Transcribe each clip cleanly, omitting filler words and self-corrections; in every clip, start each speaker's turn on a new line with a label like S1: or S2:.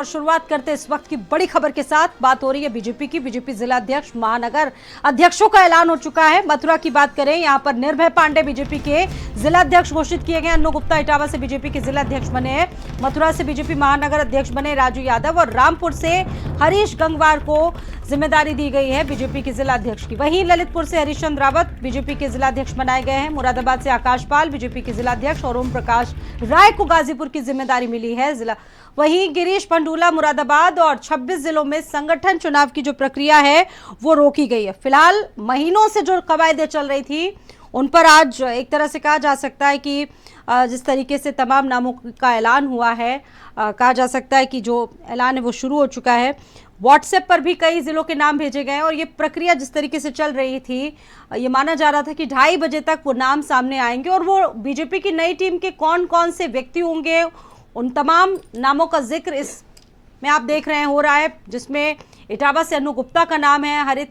S1: और शुरुआत करते इस वक्त की बड़ी खबर के साथ। बात हो रही है बीजेपी की। बीजेपी जिला अध्यक्ष महानगर अध्यक्षों का ऐलान हो चुका है। मथुरा की बात करें, यहां पर निर्भय पांडे बीजेपी के जिला अध्यक्ष घोषित किए गए। अन्नू गुप्ता इटावा से बीजेपी के जिला अध्यक्ष बने हैं। मथुरा से बीजेपी महानगर अध्यक्ष बने राजू यादव और रामपुर से हरीश गंगवार को जिम्मेदारी दी गई है बीजेपी के जिला अध्यक्ष की। वहीं ललितपुर से हरीशचंद्र रावत बीजेपी के जिला अध्यक्ष बनाए गए हैं। मुरादाबाद से आकाश पाल बीजेपी के जिला अध्यक्ष और ओम प्रकाश राय को गाजीपुर की जिम्मेदारी मिली है जिला। वहीं गिरीश पंडूला मुरादाबाद और 26 जिलों में संगठन चुनाव की जो प्रक्रिया है वो रोकी गई है। फिलहाल महीनों से जो कवायदें चल रही थी उन पर आज एक तरह से कहा जा सकता है कि जिस तरीके से तमाम नामों का ऐलान हुआ है, कहा जा सकता है कि जो ऐलान है वो शुरू हो चुका है। व्हाट्सएप पर भी कई जिलों के नाम भेजे गए और ये प्रक्रिया जिस तरीके से चल रही थी, ये माना जा रहा था कि 2:30 बजे तक वो नाम सामने आएंगे और वो बीजेपी की नई टीम के कौन कौन से व्यक्ति होंगे, उन तमाम नामों का जिक्र इस में आप देख रहे हैं हो रहा है, जिसमें इटावा से अन्नू गुप्ता का नाम है,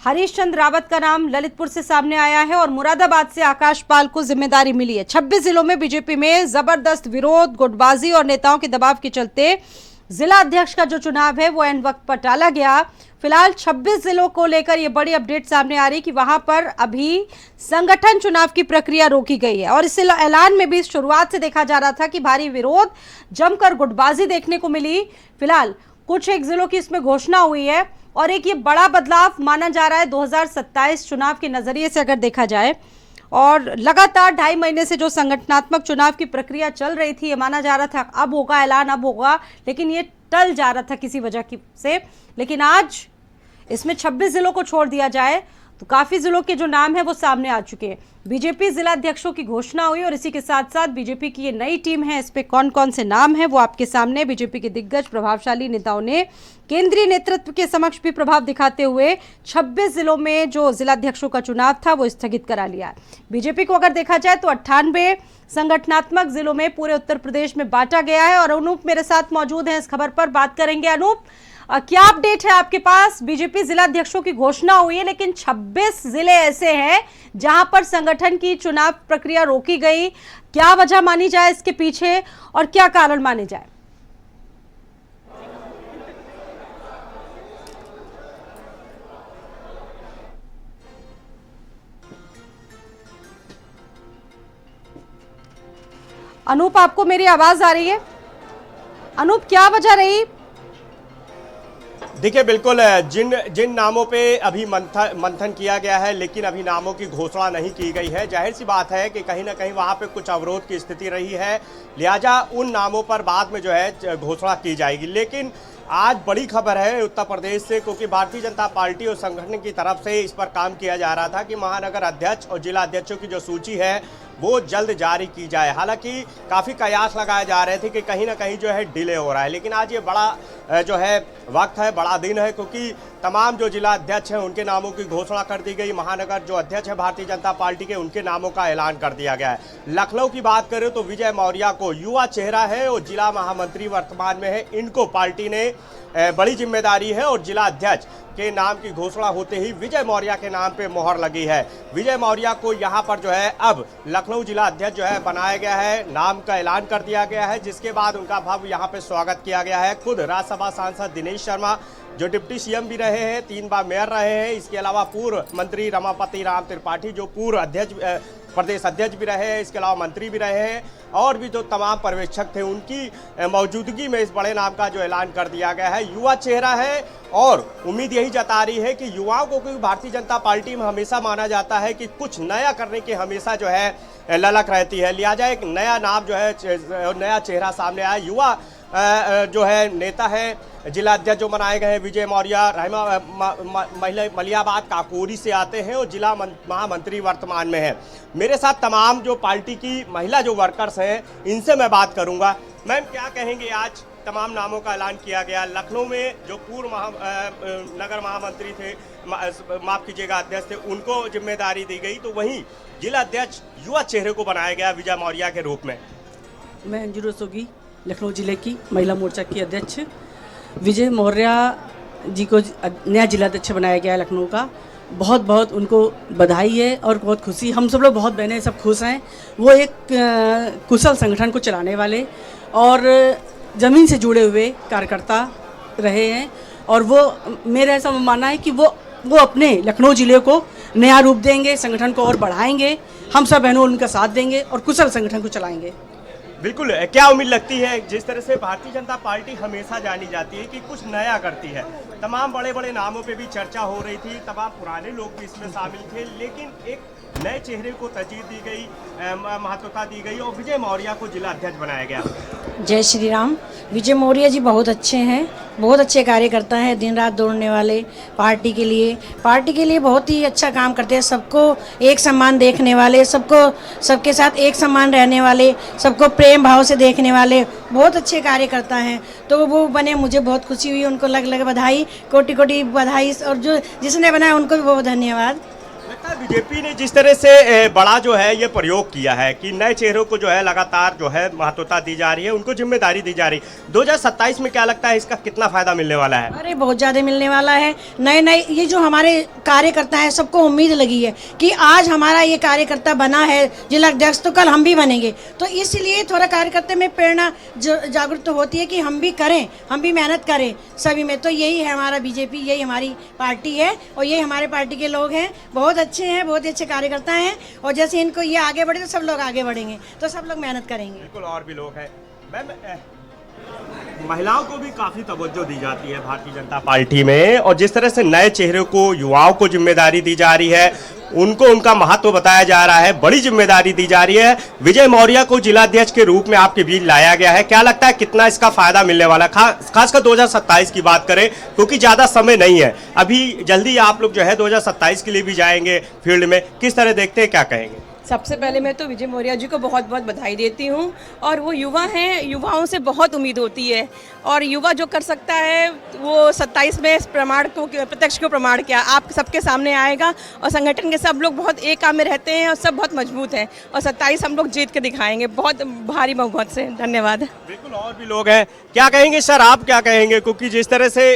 S1: हरीशचंद्र रावत का नाम ललितपुर से सामने आया है और मुरादाबाद से आकाश पाल को जिम्मेदारी मिली है। 26 जिलों में बीजेपी में जबरदस्त विरोध, गुटबाजी और नेताओं के दबाव के चलते जिला अध्यक्ष का जो चुनाव है वो एंड वक्त पर टाला गया। फिलहाल 26 जिलों को लेकर ये बड़ी अपडेट सामने आ रही कि वहां पर अभी संगठन चुनाव की प्रक्रिया रोकी गई है और इस ऐलान में भी शुरुआत से देखा जा रहा था कि भारी विरोध, जमकर गुटबाजी देखने को मिली। फिलहाल कुछ एक जिलों की इसमें घोषणा हुई है और एक ये बड़ा बदलाव माना जा रहा है 2027 चुनाव के नजरिए से अगर देखा जाए। और लगातार 2.5 महीने से जो संगठनात्मक चुनाव की प्रक्रिया चल रही थी, ये माना जा रहा था अब होगा ऐलान, अब होगा, लेकिन ये टल जा रहा था किसी वजह की से। लेकिन आज इसमें 26 जिलों को छोड़ दिया जाए तो काफी जिलों के जो नाम है वो सामने आ चुके हैं। बीजेपी जिला अध्यक्षों की घोषणा हुई और इसी के साथ साथ बीजेपी की ये नई टीम है, इस पे कौन कौन से नाम है वो आपके सामने। बीजेपी के दिग्गज प्रभावशाली नेताओं ने केंद्रीय नेतृत्व के समक्ष भी प्रभाव दिखाते हुए 26 जिलों में जो जिला अध्यक्षों का चुनाव था वो स्थगित करा लिया है। बीजेपी को अगर देखा जाए तो 98 संगठनात्मक जिलों में पूरे उत्तर प्रदेश में बांटा गया है और अनूप मेरे साथ मौजूद हैं इस खबर पर बात करेंगे। अनूप, क्या अपडेट है आपके पास? बीजेपी जिला अध्यक्षों की घोषणा हुई है लेकिन 26 जिले ऐसे हैं जहां पर संगठन की चुनाव प्रक्रिया रोकी गई। क्या वजह मानी जाए इसके पीछे और क्या कारण माने जाए? अनूप, आपको मेरी आवाज आ रही है? अनूप, क्या वजह रही?
S2: देखिए, बिल्कुल जिन नामों पे अभी मंथन किया गया है लेकिन अभी नामों की घोषणा नहीं की गई है, जाहिर सी बात है कि कहीं ना कहीं वहाँ पे कुछ अवरोध की स्थिति रही है, लिहाजा उन नामों पर बाद में जो है घोषणा की जाएगी। लेकिन आज बड़ी खबर है उत्तर प्रदेश से, क्योंकि भारतीय जनता पार्टी और संगठन की तरफ से इस पर काम किया जा रहा था कि महानगर अध्यक्ष और जिला अध्यक्षों की जो सूची है वो जल्द जारी की जाए। हालांकि काफ़ी कयास लगाए जा रहे थे कि कहीं ना कहीं जो है डिले हो रहा है, लेकिन आज ये बड़ा जो है वक्त है, बड़ा दिन है, क्योंकि तमाम जो जिला अध्यक्ष हैं उनके नामों की घोषणा कर दी गई। महानगर जो अध्यक्ष है भारतीय जनता पार्टी के, उनके नामों का ऐलान कर दिया गया है। लखनऊ की बात करें तो विजय मौर्य को, युवा चेहरा है और जिला महामंत्री वर्तमान में है, इनको पार्टी ने बड़ी जिम्मेदारी है और जिला अध्यक्ष के नाम की घोषणा होते ही विजय मौर्य के नाम पे मोहर लगी है। विजय मौर्य को यहाँ पर जो है अब लखनऊ जिला अध्यक्ष जो है बनाया गया है, नाम का ऐलान कर दिया गया है, जिसके बाद उनका भव्य यहाँ पे स्वागत किया गया है। खुद राज्यसभा सांसद दिनेश शर्मा जो डिप्टी सीएम भी रहे हैं, 3 बार मेयर रहे हैं, इसके अलावा पूर्व मंत्री रमापति राम त्रिपाठी जो पूर्व अध्यक्ष प्रदेश अध्यक्ष भी रहे हैं, इसके अलावा मंत्री भी रहे हैं, और भी जो तमाम पर्यवेक्षक थे उनकी मौजूदगी में इस बड़े नाम का जो ऐलान कर दिया गया है। युवा चेहरा है और उम्मीद यही जता रही है कि युवाओं को, क्योंकि भारतीय जनता पार्टी में हमेशा माना जाता है कि कुछ नया करने की हमेशा जो है ललक रहती है, लिहाजा एक नया नाम जो है, नया चेहरा सामने आया। युवा जो है नेता है, जिला अध्यक्ष जो बनाए गए हैं विजय मौर्य, मलियाबाद काकोरी से आते हैं और जिला महामंत्री वर्तमान में है। मेरे साथ तमाम जो पार्टी की महिला जो वर्कर्स हैं इनसे मैं बात करूंगा। मैम, क्या कहेंगे? आज तमाम नामों का ऐलान किया गया। लखनऊ में जो पूर्व नगर महामंत्री थे, माफ कीजिएगा अध्यक्ष थे, उनको जिम्मेदारी दी गई, तो वहीं जिला अध्यक्ष युवा चेहरे को बनाया गया विजय मौर्य के रूप में।
S3: मैं अंजू रस्तोगी, लखनऊ जिले की महिला मोर्चा की अध्यक्ष। विजय मौर्य जी को नया जिलाध्यक्ष बनाया गया है लखनऊ का। बहुत बहुत उनको बधाई है और बहुत खुशी, हम सब लोग बहुत बहनें सब खुश हैं। वो एक कुशल संगठन को चलाने वाले और ज़मीन से जुड़े हुए कार्यकर्ता रहे हैं और वो मेरा ऐसा मानना है कि वो अपने लखनऊ ज़िले को नया रूप देंगे, संगठन को और बढ़ाएंगे। हम सब बहनों उनका साथ देंगे और कुशल संगठन को चलाएंगे।
S2: बिल्कुल, क्या उम्मीद लगती है? जिस तरह से भारतीय जनता पार्टी हमेशा जानी जाती है कि कुछ नया करती है, तमाम बड़े बड़े नामों पे भी चर्चा हो रही थी, तमाम पुराने लोग भी इसमें शामिल थे, लेकिन एक नए चेहरे को तरजीह दी गई, महत्वता दी गई और विजय मौर्य को जिला अध्यक्ष बनाया गया।
S4: जय श्री राम। विजय मौर्य जी बहुत अच्छे हैं, बहुत अच्छे कार्यकर्ता हैं, दिन रात दौड़ने वाले, पार्टी के लिए बहुत ही अच्छा काम करते हैं, सबको एक समान देखने वाले, सबके साथ एक समान रहने वाले, सबको प्रेम भाव से देखने वाले बहुत अच्छे कार्यकर्ता हैं। तो वो बने, मुझे बहुत खुशी हुई, उनको लग बधाई, कोटि कोटि बधाई, और जो जिसने बनाया उनको भी बहुत धन्यवाद।
S2: बीजेपी ने जिस तरह से बड़ा जो है ये प्रयोग किया है कि नए चेहरों को जो है लगातार जो है महत्वता दी जा रही है, उनको जिम्मेदारी दी जा रही है, 2027 में क्या लगता है इसका कितना फायदा मिलने वाला है?
S4: अरे बहुत ज़्यादा मिलने वाला है। नए ये जो हमारे कार्यकर्ता हैं, सबको उम्मीद लगी है कि आज हमारा ये कार्यकर्ता बना है जिला अध्यक्ष, तो कल हम भी बनेंगे। तो इसलिए थोड़ा कार्यकर्ता में प्रेरणा जागरूक होती है कि हम भी करें, हम भी मेहनत करें सभी में। तो यही है हमारा बीजेपी, यही हमारी पार्टी है और यही हमारे पार्टी के लोग हैं, बहुत अच्छे हैं, बहुत अच्छे कार्यकर्ता हैं। और जैसे इनको ये आगे बढ़े तो सब लोग आगे बढ़ेंगे, तो सब लोग मेहनत करेंगे।
S2: बिल्कुल, और भी लोग हैं। मैम, महिलाओं को भी काफी तवज्जो दी जाती है भारतीय जनता पार्टी में, और जिस तरह से नए चेहरों को, युवाओं को जिम्मेदारी दी जा रही है, उनको उनका महत्व बताया जा रहा है, बड़ी जिम्मेदारी दी जा रही है। विजय मौर्य को जिलाध्यक्ष के रूप में आपके बीच लाया गया है, क्या लगता है कितना इसका फायदा मिलने वाला है, खासकर 2027 की बात करें, क्योंकि ज्यादा समय नहीं है अभी, जल्दी आप लोग जो है 2027 के लिए भी जाएंगे फील्ड में, किस तरह देखते हैं, क्या कहेंगे?
S5: सबसे पहले मैं तो विजय मौर्य जी को बहुत बहुत बधाई देती हूँ। और वो युवा हैं, युवाओं से बहुत उम्मीद होती है, और युवा जो कर सकता है वो 27 में प्रमाण को, प्रत्यक्ष को प्रमाण किया, आप सबके सामने आएगा। और संगठन के सब लोग बहुत एक काम में रहते हैं और सब बहुत मजबूत हैं, और 27 हम लोग जीत के दिखाएंगे बहुत भारी बहुमत से। धन्यवाद। बिल्कुल,
S2: और भी लोग हैं, क्या कहेंगे सर, आप क्या कहेंगे? क्योंकि जिस तरह से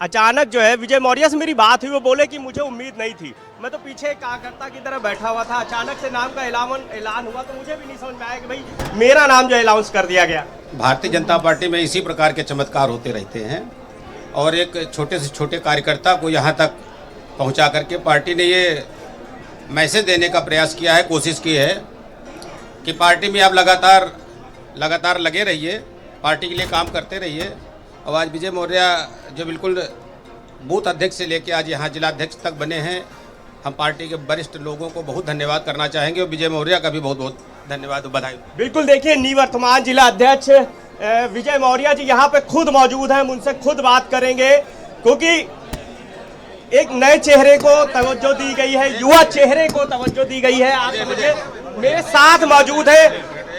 S2: अचानक जो है विजय मौर्य से मेरी बात हुई, वो बोले कि मुझे उम्मीद नहीं थी, मैं तो पीछे कार्यकर्ता की तरह बैठा हुआ था, अचानक से नाम का ऐलान हुआ तो मुझे भी नहीं समझ में आया कि भाई मेरा नाम जो अनाउंस कर दिया गया।
S6: भारतीय जनता पार्टी में इसी प्रकार के चमत्कार होते रहते हैं, और एक छोटे से छोटे कार्यकर्ता को यहाँ तक पहुँचा करके पार्टी ने ये मैसेज देने का प्रयास किया है, कोशिश की है कि पार्टी में आप लगातार लगे रहिए, पार्टी के लिए काम करते रहिए। और आज विजय मौर्य जो बिल्कुल बूथ अध्यक्ष से लेकर आज यहाँ जिलाध्यक्ष तक बने हैं, हम पार्टी के वरिष्ठ लोगों को बहुत धन्यवाद करना चाहेंगे, और विजय मौर्य का भी बहुत बहुत धन्यवाद, बधाई।
S2: बिल्कुल, देखिए निवर्तमान जिला अध्यक्ष विजय मौर्य जी यहाँ पे खुद मौजूद हैं, उनसे खुद बात करेंगे, क्योंकि एक नए चेहरे को तवज्जो दी गई है, युवा चेहरे को तवज्जो दी गई है। आप मुझे मेरे साथ मौजूद है,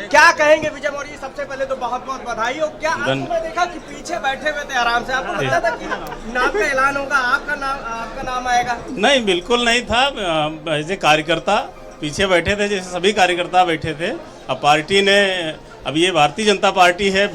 S2: क्या कहेंगे विजय मौर्य जी? सबसे पहले तो बहुत बहुत बधाई। और क्या आपने देखा कि पीछे बैठे हुए थे आराम से, आपको लगता था कि नाम का ऐलान होगा, आपका नाम आएगा?
S7: नहीं, बिल्कुल नहीं था। ऐसे कार्यकर्ता पीछे बैठे थे, जैसे सभी कार्यकर्ता बैठे थे। अब पार्टी ने, अब ये भारतीय जनता पार्टी है,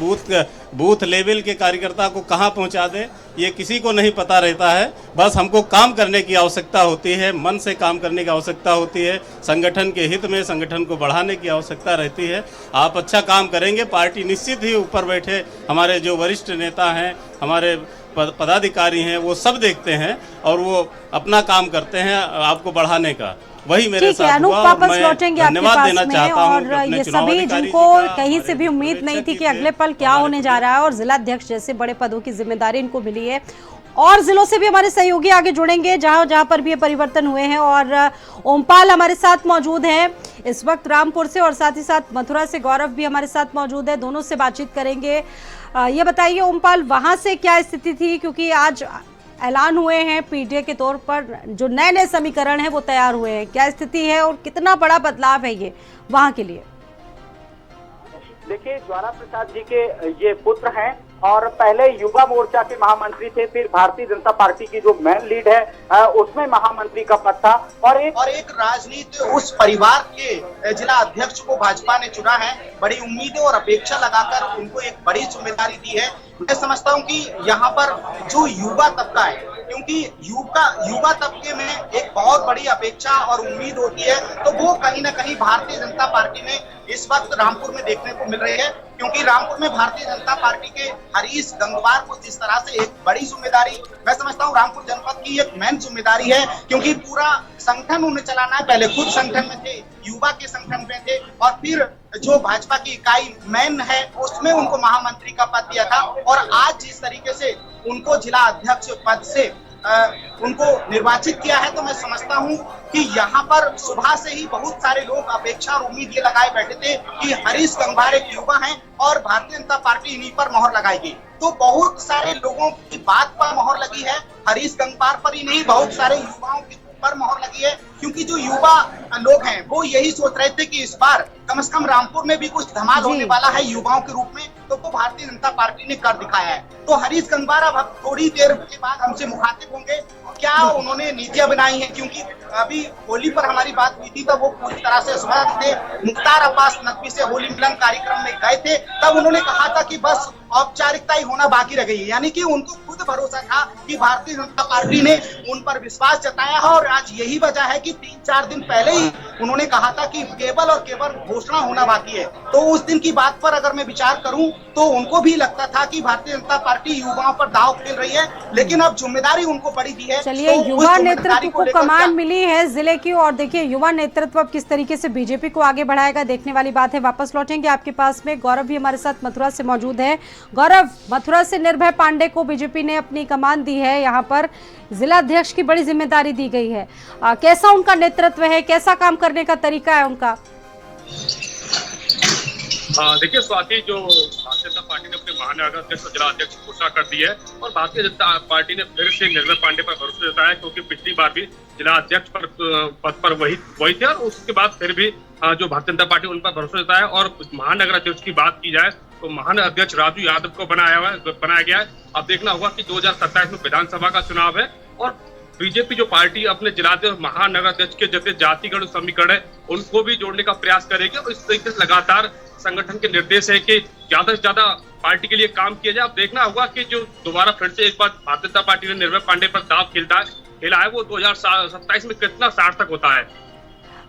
S7: बूथ लेवल के कार्यकर्ता को कहाँ पहुँचा दे ये किसी को नहीं पता रहता है। बस हमको काम करने की आवश्यकता होती है, मन से काम करने की आवश्यकता होती है, संगठन के हित में संगठन को बढ़ाने की आवश्यकता रहती है। आप अच्छा काम करेंगे, पार्टी निश्चित ही ऊपर बैठे हमारे जो वरिष्ठ नेता हैं, हमारे पदाधिकारी हैं, वो सब देखते हैं और वो अपना काम करते हैं आपको बढ़ाने का। वही मेरे साथ हुआ।
S1: वापस लौटेंगे आपके पास में, और ये सभी जिनको कहीं से भी उम्मीद नहीं थी कि अगले पल क्या होने जा रहा है, और जिला अध्यक्ष जैसे बड़े पदों की जिम्मेदारी इनको मिली है, और जिलों से भी हमारे सहयोगी आगे जुड़ेंगे जहां पर भी ये परिवर्तन हुए हैं। और ओमपाल हमारे साथ मौजूद हैं इस वक्त रामपुर से, और साथ ही साथ मथुरा से गौरव भी हमारे साथ मौजूद है, दोनों से बातचीत करेंगे। ये बताइए ओमपाल, वहां से क्या स्थिति थी, क्योंकि आज ऐलान हुए हैं पीडीए के तौर पर जो नए समीकरण हैं वो तैयार हुए हैं, क्या स्थिति है और कितना बड़ा बदलाव है ये वहां के लिए?
S8: देखिए, ज्वाला प्रसाद जी के ये पुत्र हैं और पहले युवा मोर्चा के महामंत्री थे, फिर भारतीय जनता पार्टी की जो मेन लीड है उसमें महामंत्री का पद था, और एक राजनीति उस परिवार के जिला अध्यक्ष को भाजपा ने चुना है। बड़ी उम्मीदें और अपेक्षा लगाकर उनको एक बड़ी जिम्मेदारी दी है। मैं समझता हूं कि यहाँ पर जो युवा तबका है क्योंकि युवा तबके में एक बहुत बड़ी अपेक्षा और उम्मीद होती है, तो वो कहीं ना कहीं भारतीय जनता पार्टी में इस वक्त रामपुर में देखने को मिल रही है। क्योंकि रामपुर में भारतीय जनता पार्टी के हरीश गंगवार को जिस तरह से एक बड़ी जिम्मेदारी, मैं समझता हूँ रामपुर जनपद की एक मेन जिम्मेदारी है, क्योंकि पूरा संगठन उन्हें चलाना है। पहले खुद संगठन में थे, युवा के संगठन में थे, और फिर जो भाजपा की इकाई मैन है उसमें उनको महामंत्री का पद दिया था। और आज जिस तरीके से उनको जिला अध्यक्ष पद से उनको निर्वाचित किया है, तो मैं समझता हूं कि यहाँ पर सुबह से ही बहुत सारे लोग अपेक्षा और उम्मीद ये लगाए बैठे थे कि हरीश गंगवार एक युवा हैं और भारतीय जनता पार्टी इन्हीं पर मोहर लगाएगी। तो बहुत सारे लोगों की बात पर मोहर लगी है, हरीश गंगवार पर ही नहीं, बहुत सारे युवाओं की पर मोहर लगी है, क्योंकि जो युवा लोग हैं वो यही सोच रहे थे कि इस बार कम से कम रामपुर में भी कुछ धमाल होने वाला है युवाओं के रूप में, तो वो भारतीय जनता पार्टी ने कर दिखाया है। तो हरीश गंगवार अब थोड़ी देर के बाद हमसे मुखातिब होंगे, क्या उन्होंने नीतियां बनाई हैं, क्योंकि अभी होली पर हमारी बात हुई थी तब वो पूरी तरह से स्वस्थ थे। मुख्तार अब्बास नकवी से होली मिलन कार्यक्रम में गए थे, तब उन्होंने कहा था कि बस औपचारिकता ही होना बाकी रह गई है, यानी कि उनको खुद भरोसा था कि भारतीय जनता पार्टी ने उन पर विश्वास जताया है। और आज यही वजह है कि 3-4 दिन पहले ही उन्होंने कहा था कि केवल और केवल घोषणा होना बाकी है। तो उस दिन की बात पर अगर मैं विचार करूं तो उनको भी लगता था कि भारतीय जनता पार्टी युवाओं पर दांव खेल रही है, लेकिन अब जिम्मेदारी उनको बड़ी दी है।
S1: चलिए,
S8: तो
S1: युवा नेतृत्व को कमान मिली है जिले की, और देखिए युवा नेतृत्व अब किस तरीके से बीजेपी को आगे बढ़ाएगा, देखने वाली बात है। वापस लौटेंगे आपके पास में, गौरव भी हमारे साथ मथुरा से मौजूद है। गौरव, मथुरा से निर्भय पांडे को बीजेपी ने अपनी कमान दी है, यहाँ पर जिला अध्यक्ष की बड़ी जिम्मेदारी दी गई है। कैसा उनका नेतृत्व है, कैसा काम करने का तरीका है उनका?
S9: देखिए स्वाति, जो भारतीय जनता पार्टी ने अपने महानगर अध्यक्ष और जिला अध्यक्ष की घोषणा कर दी है, और भारतीय जनता पार्टी ने फिर से निर्भय पांडे पर भरोसा जताया, क्योंकि पिछली बार भी जिला अध्यक्ष पद पर वही थे, और उसके बाद फिर भी जो भारतीय जनता पार्टी उन पर भरोसा जताया। और महानगर अध्यक्ष की बात की जाए तो महानगर अध्यक्ष राजू यादव को बनाया गया है। अब देखना होगा कि 2027 में विधानसभा का चुनाव है, और बीजेपी जो पार्टी अपने जिला महानगर अध्यक्ष के जितने जातिगण समीकरण है उनको भी जोड़ने का प्रयास करेगी, और इस तरीके से लगातार संगठन के निर्देश है कि ज्यादा से ज्यादा पार्टी के लिए काम किया जाए। अब देखना होगा कि जो दोबारा फिर से एक बार भारतीय जनता पार्टी ने निर्भय पांडे पर दांव खेला है, वो 2027 में कितना सार्थक होता है।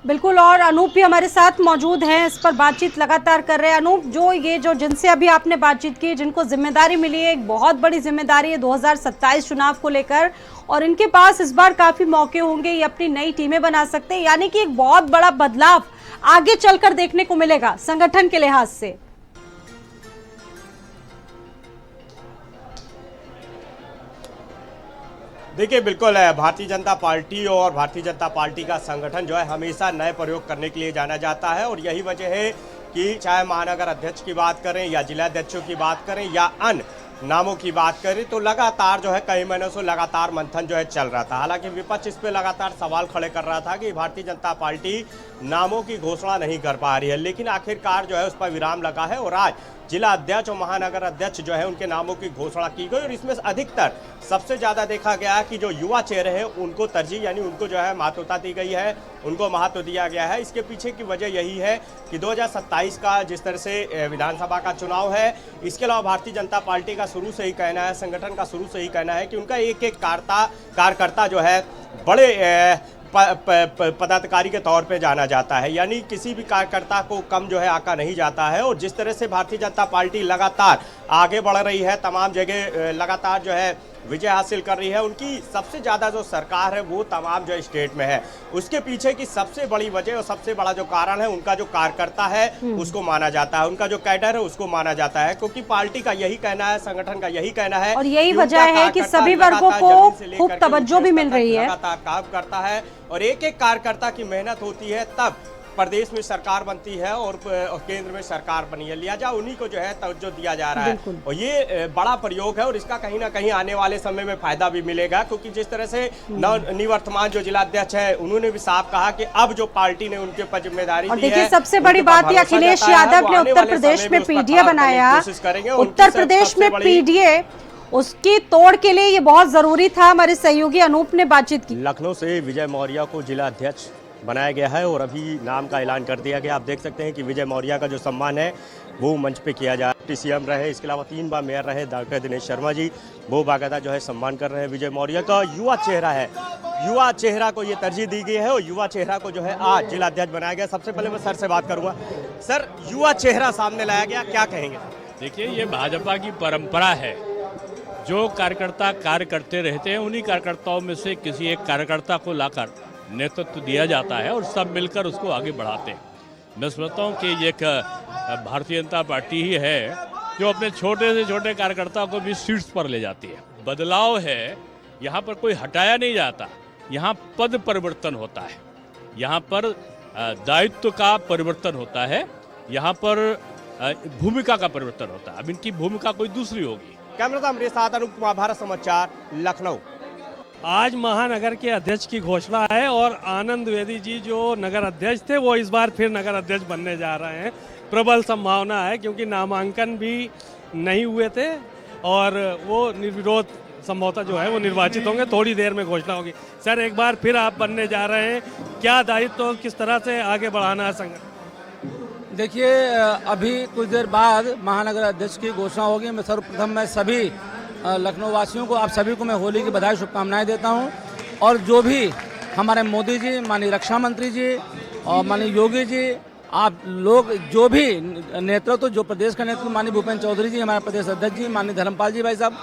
S1: बिल्कुल, और अनूप भी हमारे साथ मौजूद हैं, इस पर बातचीत लगातार कर रहे हैं। अनूप, जो जिनसे अभी आपने बातचीत की, जिनको जिम्मेदारी मिली है, एक बहुत बड़ी जिम्मेदारी है 2027 चुनाव को लेकर, और इनके पास इस बार काफी मौके होंगे, ये अपनी नई टीमें बना सकते हैं, यानी कि एक बहुत बड़ा बदलाव आगे चलकर देखने को मिलेगा संगठन के लिहाज से।
S2: देखिए, बिल्कुल है, भारतीय जनता पार्टी और भारतीय जनता पार्टी का संगठन जो है हमेशा नए प्रयोग करने के लिए जाना जाता है, और यही वजह है कि चाहे महानगर अध्यक्ष की बात करें या जिला अध्यक्षों की बात करें या अन्य नामों की बात करें, तो लगातार जो है कई महीनों से लगातार मंथन जो है चल रहा था। हालांकि विपक्ष इस पे लगातार सवाल खड़े कर रहा था कि भारतीय जनता पार्टी नामों की घोषणा नहीं कर पा रही है, लेकिन आखिरकार जो है उस पर विराम लगा है, और आज जिला अध्यक्ष और महानगर अध्यक्ष जो है उनके नामों की घोषणा की गई। और इसमें अधिकतर सबसे ज़्यादा देखा गया कि जो युवा चेहरे हैं उनको तरजीह, यानी उनको जो है महत्वता दी गई है, उनको महत्व दिया गया है। इसके पीछे की वजह यही है कि 2027 का जिस तरह से विधानसभा का चुनाव है, इसके अलावा भारतीय जनता पार्टी का शुरू से ही कहना है, संगठन का शुरू से ही कहना है कि उनका एक एक कार्यकर्ता जो है बड़े पदाधिकारी के तौर पे जाना जाता है, यानी किसी भी कार्यकर्ता को कम जो है आका नहीं जाता है। और जिस तरह से भारतीय जनता पार्टी लगातार आगे बढ़ रही है, तमाम जगह लगातार जो है विजय हासिल कर रही है, उनकी सबसे ज़्यादा जो सरकार है वो तमाम जो स्टेट में है, उसके पीछे की सबसे बड़ी वजह और सबसे बड़ा जो कारण है उनका जो कार्यकर्ता है उसको माना जाता है, उनका जो कैडर है उसको माना जाता है, क्योंकि पार्टी का यही कहना है, संगठन का यही कहना है,
S1: और यही वजह है कि सभी वर्गों को खूब तवज्जो भी मिल रही है,
S2: लगातार काम करता है, और एक एक कार्यकर्ता की मेहनत होती है, तब प्रदेश में सरकार बनती है और केंद्र में सरकार बनी है, लिहाजा उन्हीं को जो है तवज्जो दिया जा रहा है। और ये बड़ा प्रयोग है, और इसका कहीं ना कहीं आने वाले समय में फायदा भी मिलेगा, क्योंकि जिस तरह से निवर्तमान जो जिला अध्यक्ष है उन्होंने भी साफ कहा कि अब जो पार्टी ने उनके ऊपर जिम्मेदारी दी है।
S1: देखिए, सबसे बड़ी बात, अखिलेश यादव ने उत्तर प्रदेश में पीडीए बनाया, उत्तर प्रदेश में पीडीए, उसकी तोड़ के लिए ये बहुत जरूरी था। हमारे सहयोगी अनूप ने बातचीत की।
S2: लखनऊ से विजय मौर्य को जिला अध्यक्ष बनाया गया है और अभी नाम का ऐलान कर दिया गया। आप देख सकते हैं कि विजय मौर्य का जो सम्मान है वो मंच पे किया जा रहा है। सीएम रहे, इसके अलावा 3 बार मेयर रहे डॉक्टर दिनेश शर्मा जी, वो बाकायदा जो है सम्मान कर रहे हैं। विजय मौर्य का युवा चेहरा है, युवा चेहरा को ये तरजीह दी गई है और युवा चेहरा को जो है आज जिला अध्यक्ष बनाया गया। सबसे पहले मैं सर से बात करूंगा। सर, युवा चेहरा सामने लाया गया, क्या कहेंगे?
S10: देखिए, ये भाजपा की परंपरा है। जो कार्यकर्ता कार्य करते रहते हैं, उन्हीं कार्यकर्ताओं में से किसी एक कार्यकर्ता को लाकर नेतृत्व दिया जाता है और सब मिलकर उसको आगे बढ़ाते हैं। मैं समझता हूँ कि ये एक भारतीय जनता पार्टी ही है जो अपने छोटे से छोटे कार्यकर्ताओं को भी सीट्स पर ले जाती है। बदलाव है, यहाँ पर कोई हटाया नहीं जाता, यहाँ पद परिवर्तन होता है, यहाँ पर दायित्व का परिवर्तन होता है, यहाँ पर भूमिका का परिवर्तन होता है। अब इनकी भूमिका कोई दूसरी होगी।
S2: कैमरा मेरे साथ अनूप कुमार, भारत समाचार, लखनऊ।
S11: आज महानगर के अध्यक्ष की घोषणा है और आनंद द्विवेदी जी जो नगर अध्यक्ष थे वो इस बार फिर नगर अध्यक्ष बनने जा रहे हैं। प्रबल संभावना है क्योंकि नामांकन भी नहीं हुए थे और वो निर्विरोध संभवतः जो है वो निर्वाचित होंगे। थोड़ी देर में घोषणा होगी। सर, एक बार फिर आप बनने जा रहे हैं, क्या दायित्व, किस तरह से आगे बढ़ाना है संगठन?
S12: देखिए, अभी कुछ देर बाद महानगर अध्यक्ष की घोषणा होगी। मैं सर्वप्रथम मैं सभी लखनऊ वासियों को, आप सभी को मैं होली की बधाई शुभकामनाएं देता हूं। और जो भी हमारे मोदी जी, माननीय रक्षा मंत्री जी और माननीय योगी जी, आप लोग जो भी नेतृत्व, जो प्रदेश का नेतृत्व माननीय भूपेंद्र चौधरी जी, हमारे प्रदेश अध्यक्ष जी माननीय धर्मपाल जी भाई साहब,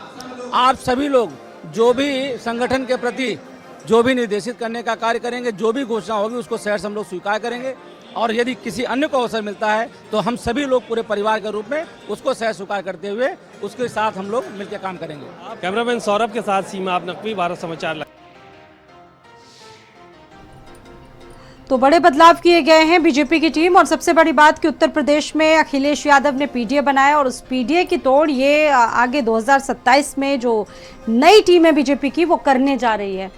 S12: आप सभी लोग जो भी संगठन के प्रति जो भी निर्देशित करने का कार्य करेंगे, जो भी घोषणा होगी उसको सहर्ष हम लोग स्वीकार करेंगे। और यदि किसी अन्य को अवसर मिलता है तो हम सभी लोग पूरे परिवार के रूप में उसको सहर्ष स्वीकार करते हुए उसके साथ हम लोग मिलकर काम करेंगे।
S11: कैमरामैन सौरभ के साथ सीमा नकवी, भारत समाचार।
S1: तो बड़े बदलाव किए गए हैं बीजेपी की टीम। और सबसे बड़ी बात कि उत्तर प्रदेश में अखिलेश यादव ने पीडीए बनाया और उस पीडीए की तोड़ ये आगे 2027 में जो नई टीम है बीजेपी की वो करने जा रही है।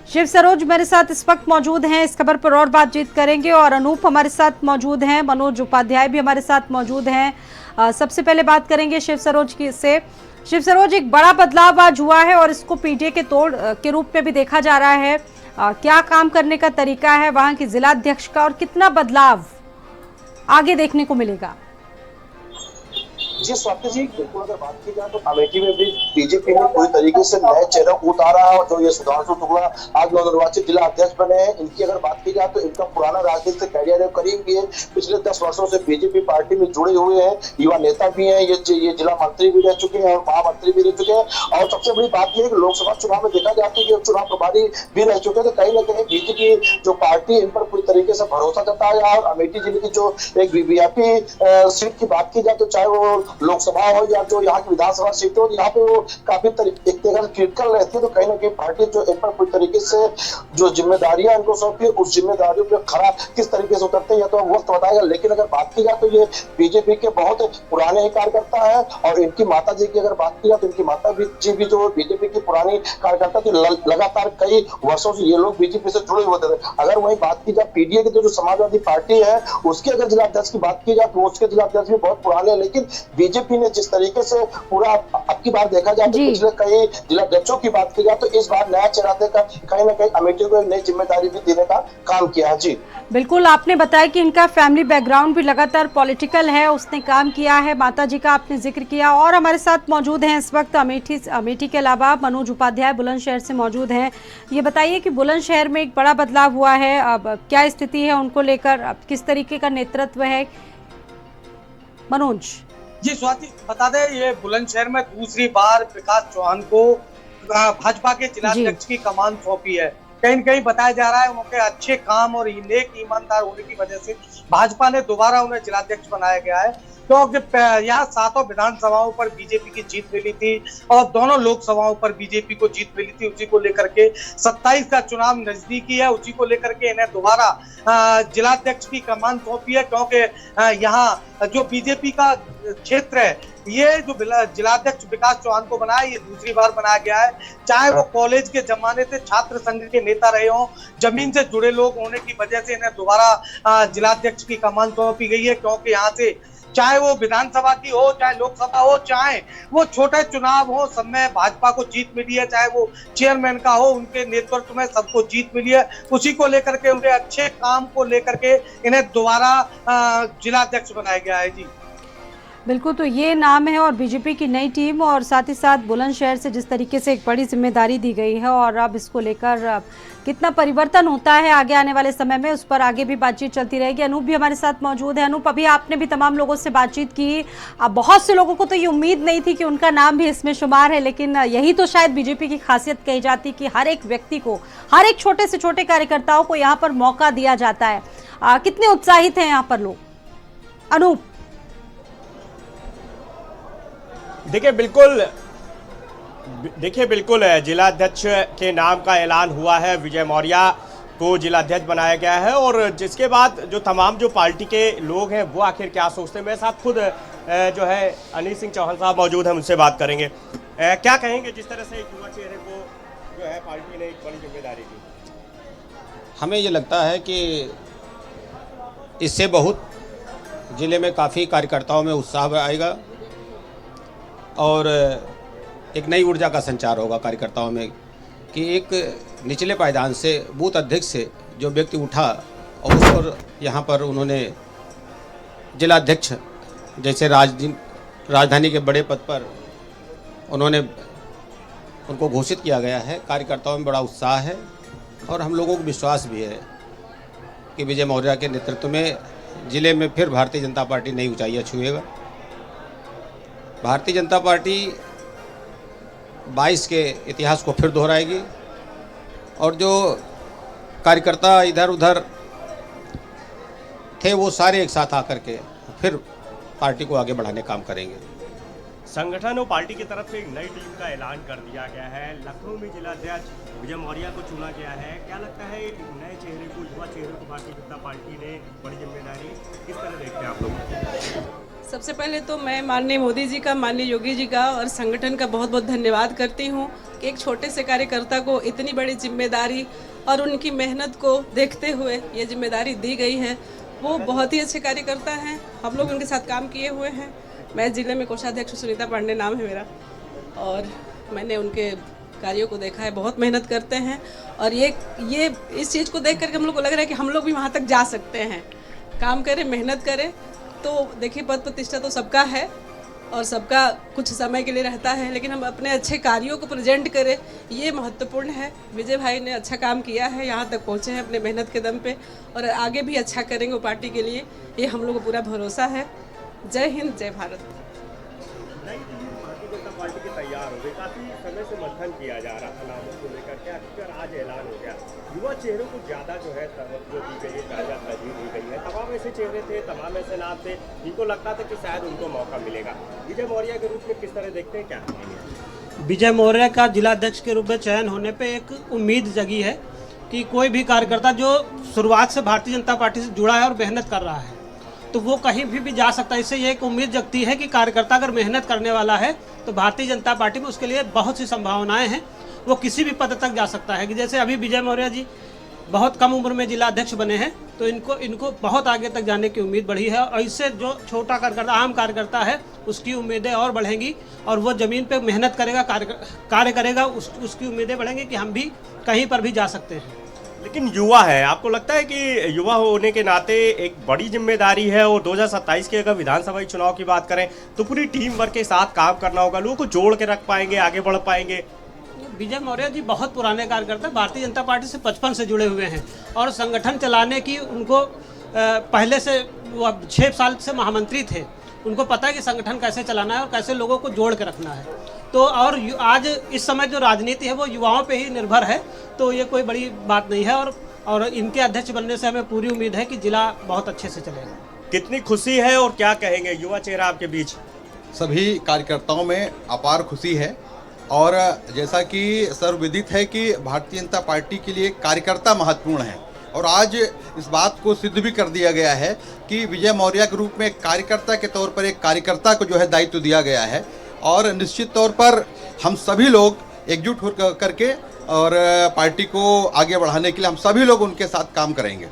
S1: शिव सरोज मेरे साथ इस वक्त मौजूद हैं, इस खबर पर और बातचीत करेंगे। और अनूप हमारे साथ मौजूद हैं, मनोज उपाध्याय भी हमारे साथ मौजूद हैं। सबसे पहले बात करेंगे शिव सरोज की से। शिव सरोज, एक बड़ा बदलाव आज हुआ है और इसको पीडीए के तोड़ के रूप में भी देखा जा रहा है। क्या काम करने का तरीका है वहां की जिला अध्यक्ष का और कितना बदलाव आगे देखने को मिलेगा?
S13: जी स्वाति जी, बिल्कुल अगर बात की जाए तो अमेठी में भी बीजेपी ने पूरी तरीके से नए चेहरे उतारा है। जो ये सुधांशु शुक्ला आज नवनिर्वाचित जिला अध्यक्ष बने हैं, इनकी अगर बात की जाए तो इनका पुराना राजनीतिक कैरियर करीब भी है। पिछले 10 वर्षों से बीजेपी पार्टी में जुड़े हुए हैं, युवा नेता भी हैं, ये जिला मंत्री भी रह चुके हैं और महामंत्री भी रह चुके हैं। और सबसे बड़ी बात यह है कि लोकसभा चुनाव में देखा जाता है कि चुनाव प्रभारी भी रह चुके हैं। तो कहीं ना कहीं बीजेपी जो पार्टी इन पर पूरी तरीके से भरोसा जताया। और अमेठी जिले की जो एक वीवीआईपी सीट की बात की जाए तो चाहे वो लोकसभा हो या जो यहाँ की विधानसभा सीट हो, यहाँ पे वो काफी एक तरह से क्रिटिकल रहती है। तो कहीं ना कहीं पार्टी जो इन पर पूरी तरीके से जो जिम्मेदारियां इनको सौंपी है, उस जिम्मेदारियों पे खरा किस तरीके से उतरते हैं या तो वक्त बताएगा। लेकिन अगर बात की जाए तो ये बीजेपी के बहुत पुराने कार्यकर्ता है। और इनकी माता जी की अगर बात की जाए तो इनकी माता जी भी जो बीजेपी की पुरानी कार्यकर्ता थी, लगातार कई वर्षों से ये लोग बीजेपी से जुड़े हुए थे। अगर वही बात की जाए पीडीए की, तो जो समाजवादी पार्टी है उसके अगर जिला अध्यक्ष की बात की जाए तो उसके जिला अध्यक्ष भी बहुत पुराने हैं। लेकिन बीजेपी ने जिस तरीके से पूरा अब की बार देखा जाए तो पिछले कई जिला अध्यक्षों की बात की जाए तो इस बार नया चेहरा देकर कहीं ना कहीं अमेठी को एक नई जिम्मेदारी भी देने का काम किया। जी
S1: बिल्कुल, आपने बताया कि इनका फैमिली बैकग्राउंड भी लगातार पॉलिटिकल है, उसने काम किया है। माताजी का आपने जिक्र किया। और हमारे साथ मौजूद हैं इस वक्त अमेठी के अलावा मनोज उपाध्याय बुलंदशहर से मौजूद हैं। ये बताइए कि बुलंदशहर में एक बड़ा बदलाव हुआ है, अब क्या स्थिति है उनको लेकर, अब किस तरीके का नेतृत्व है? मनोज
S14: जी स्वाति, बता दें ये बुलंदशहर में दूसरी बार विकास चौहान को भाजपा के जिलाध्यक्ष की कमान सौंपी है। कहीं न कहीं बताया जा रहा है उनके अच्छे काम और नेक ईमानदार होने की वजह से भाजपा ने दोबारा उन्हें जिलाध्यक्ष बनाया गया है। क्योंकि यहाँ 7 विधानसभाओं पर बीजेपी की जीत मिली थी और दोनों लोकसभाओं पर बीजेपी को जीत मिली थी। उसी को लेकर के 27 का चुनाव नजदीकी है, उसी को लेकर के इन्हें दोबारा जिलाध्यक्ष की कमान सौंपी है। क्योंकि यहाँ जो बीजेपी का क्षेत्र है, ये जो जिलाध्यक्ष विकास चौहान को बनाया, ये दूसरी बार बनाया गया है। चाहे वो कॉलेज के जमाने से छात्र संघ के नेता रहे हों, जमीन से जुड़े लोग होने की वजह से इन्हें दोबारा जिलाध्यक्ष की कमान सौंपी गई है। क्योंकि यहाँ से चाहे वो विधानसभा की हो, चाहे लोकसभा हो, चाहे वो छोटे चुनाव हो, सब में भाजपा को जीत मिली है। चाहे वो चेयरमैन का हो, उनके नेतृत्व में सबको जीत मिली है। उसी को लेकर के, उनके अच्छे काम को लेकर के इन्हें दोबारा जिलाध्यक्ष बनाया गया है। जी
S1: बिल्कुल, तो ये नाम है और बीजेपी की नई टीम और साथ ही साथ बुलंदशहर से जिस तरीके से एक बड़ी जिम्मेदारी दी गई है और अब इसको लेकर कितना परिवर्तन होता है आगे आने वाले समय में, उस पर आगे भी बातचीत चलती रहेगी। अनूप भी हमारे साथ मौजूद है। अनूप, अभी आपने भी तमाम लोगों से बातचीत की, अब बहुत से लोगों को तो ये उम्मीद नहीं थी कि उनका नाम भी इसमें शुमार है, लेकिन यही तो शायद बीजेपी की खासियत कही जाती कि हर एक व्यक्ति को, हर एक छोटे से छोटे कार्यकर्ताओं को यहाँ पर मौका दिया जाता है। कितने उत्साहित हैं यहाँ पर लोग? अनूप,
S2: देखिए बिल्कुल जिलाध्यक्ष के नाम का ऐलान हुआ है। विजय मौर्य को जिलाध्यक्ष बनाया गया है और जिसके बाद जो तमाम जो पार्टी के लोग हैं वो आखिर क्या सोचते हैं, मेरे साथ खुद जो है अनिल सिंह चौहान साहब मौजूद हैं, उनसे बात करेंगे। क्या कहेंगे जिस तरह से एक युवा चेहरे को जो है पार्टी ने एक बड़ी जिम्मेदारी दी?
S6: हमें ये लगता है कि इससे बहुत ज़िले में काफ़ी कार्यकर्ताओं में उत्साह आएगा और एक नई ऊर्जा का संचार होगा कार्यकर्ताओं में कि एक निचले पायदान से, बूथ अध्यक्ष से जो व्यक्ति उठा और उस पर यहाँ पर उन्होंने जिलाध्यक्ष जैसे राजधानी के बड़े पद पर उनको घोषित किया गया है। कार्यकर्ताओं में बड़ा उत्साह है और हम लोगों को विश्वास भी है कि विजय मौर्य के नेतृत्व में ज़िले में फिर भारतीय जनता पार्टी नई ऊंचाइयाँ छुएगा। भारतीय जनता पार्टी 22 के इतिहास को फिर दोहराएगी और जो कार्यकर्ता इधर उधर थे वो सारे एक साथ आकर के फिर पार्टी को आगे बढ़ाने काम करेंगे।
S2: संगठन और पार्टी की तरफ से एक नई टीम का ऐलान कर दिया गया है। लखनऊ में जिलाध्यक्ष विजय मौर्य को चुना गया है। क्या लगता है नए चेहरे को, युवा चेहरे को भारतीय जनता पार्टी ने बड़ी जिम्मेदारी किस तरह देखते हैं आप लोग?
S5: सबसे पहले तो मैं माननीय मोदी जी का, माननीय योगी जी का और संगठन का बहुत बहुत धन्यवाद करती हूँ कि एक छोटे से कार्यकर्ता को इतनी बड़ी जिम्मेदारी और उनकी मेहनत को देखते हुए ये जिम्मेदारी दी गई है। वो बहुत ही अच्छे कार्यकर्ता हैं, हम लोग उनके साथ काम किए हुए हैं। मैं ज़िले में कोषाध्यक्ष सुनीता पांडे नाम है मेरा और मैंने उनके कार्यों को देखा है, बहुत मेहनत करते हैं और ये इस चीज़ को देख करके हम लोग को लग रहा है कि हम लोग भी वहाँ तक जा सकते हैं। काम करें, मेहनत करें, तो देखिए पद प्रतिष्ठा तो सबका है और सबका कुछ समय के लिए रहता है, लेकिन हम अपने अच्छे कार्यों को प्रेजेंट करें, ये महत्वपूर्ण है। विजय भाई ने अच्छा काम किया है, यहाँ तक पहुँचे हैं अपने मेहनत के दम पे और आगे भी अच्छा करेंगे वो पार्टी के लिए, ये हम लोग को पूरा भरोसा है। जय हिंद, जय भारत।
S2: नई टीम भारतीय जनता पार्टी की तैयार हो गई, काफी समय से मंथन किया जा रहा था नामों को लेकर के, आखिरकार आज ऐलान हो गया। युवा चेहरों को ज्यादा जो है तवज्जो दी गई है, ज्यादा तरजीह दी गई है। तमाम ऐसे चेहरे थे, तमाम ऐसे नाम थे जिनको लगता था कि शायद उनको मौका मिलेगा। विजय मौर्य के रूप में किस तरह देखते हैं, क्या?
S15: विजय मौर्य का जिलाध्यक्ष के रूप में चयन होने पे एक उम्मीद जगी है कि कोई भी कार्यकर्ता जो शुरुआत से भारतीय जनता पार्टी से जुड़ा है और मेहनत कर रहा है तो वो कहीं भी जा सकता है। इससे ये एक उम्मीद जगती है कि कार्यकर्ता अगर मेहनत करने वाला है तो भारतीय जनता पार्टी में उसके लिए बहुत सी संभावनाएं हैं, वो किसी भी पद तक जा सकता है। कि जैसे अभी विजय मौर्य जी बहुत कम उम्र में जिलाध्यक्ष बने हैं तो इनको बहुत आगे तक जाने की उम्मीद बढ़ी है और इससे जो छोटा कार्यकर्ता, आम कार्यकर्ता है, उसकी उम्मीदें और बढ़ेंगी और वो ज़मीन पे मेहनत करेगा, कार्य करेगा, उसकी उम्मीदें बढ़ेंगी कि हम भी कहीं पर भी जा सकते हैं।
S2: लेकिन युवा है, आपको लगता है कि युवा होने के नाते एक बड़ी जिम्मेदारी है और 2027 के अगर विधानसभा चुनाव की बात करें तो पूरी टीम वर्क के साथ काम करना होगा, लोगों को जोड़ के रख पाएंगे, आगे बढ़ पाएंगे?
S15: विजय मौर्य जी बहुत पुराने कार्यकर्ता, भारतीय जनता पार्टी से 55 से जुड़े हुए हैं और संगठन चलाने की उनको पहले से 6 साल से महामंत्री थे, उनको पता है कि संगठन कैसे चलाना है और कैसे लोगों को जोड़ के रखना है। तो और आज इस समय जो राजनीति है वो युवाओं पे ही निर्भर है, तो ये कोई बड़ी बात नहीं है और इनके अध्यक्ष बनने से हमें पूरी उम्मीद है कि जिला बहुत अच्छे से चलेगा।
S2: कितनी खुशी है और क्या कहेंगे युवा चेहरा आपके बीच?
S16: सभी कार्यकर्ताओं में अपार खुशी है और जैसा कि सर्वविदित है कि भारतीय जनता पार्टी के लिए कार्यकर्ता महत्वपूर्ण है और आज इस बात को सिद्ध भी कर दिया गया है कि विजय मौर्य के रूप में एक कार्यकर्ता के तौर पर एक कार्यकर्ता को जो है दायित्व दिया गया है और निश्चित तौर पर हम सभी लोग एकजुट हो करके और पार्टी को आगे बढ़ाने के लिए हम सभी लोग उनके साथ काम करेंगे।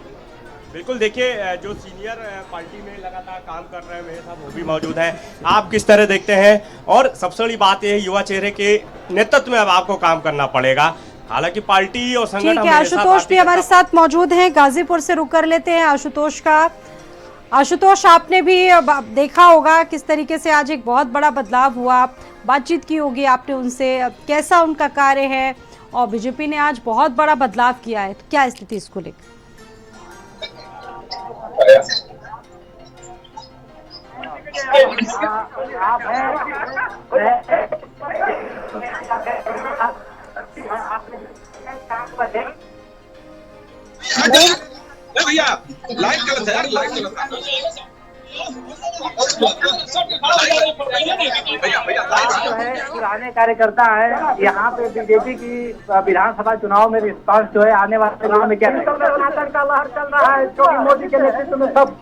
S2: बिल्कुल, देखिए जो सीनियर पार्टी में लगातार काम कर रहे हैं साहब वो भी मौजूद हैं। आप किस तरह देखते हैं? और सबसे बड़ी बात यह है युवा चेहरे के नेतृत्व में अब आपको काम करना पड़ेगा, हालांकि पार्टी और संगठन।
S1: ठीक है, आशुतोष भी हमारे साथ मौजूद हैं। गाजीपुर से रुक कर लेते हैं आशुतोष का। आशुतोष, आपने भी देखा होगा किस तरीके से आज एक बहुत बड़ा बदलाव हुआ, बातचीत की होगी आपने उनसे, कैसा उनका कार्य है, और बीजेपी ने आज बहुत बड़ा बदलाव किया है, तो क्या स्थिति इसको लेकर?
S17: भैया लाइव गलत है यार, लाइव गलत है
S8: जो है पुराने कार्यकर्ता है यहाँ पे बीजेपी की विधानसभा चुनाव में रिस्पांस जो है आने वाले चुनाव में क्या कर्नाटक का लहर चल रहा है, जो कि मोदी के नेतृत्व में सब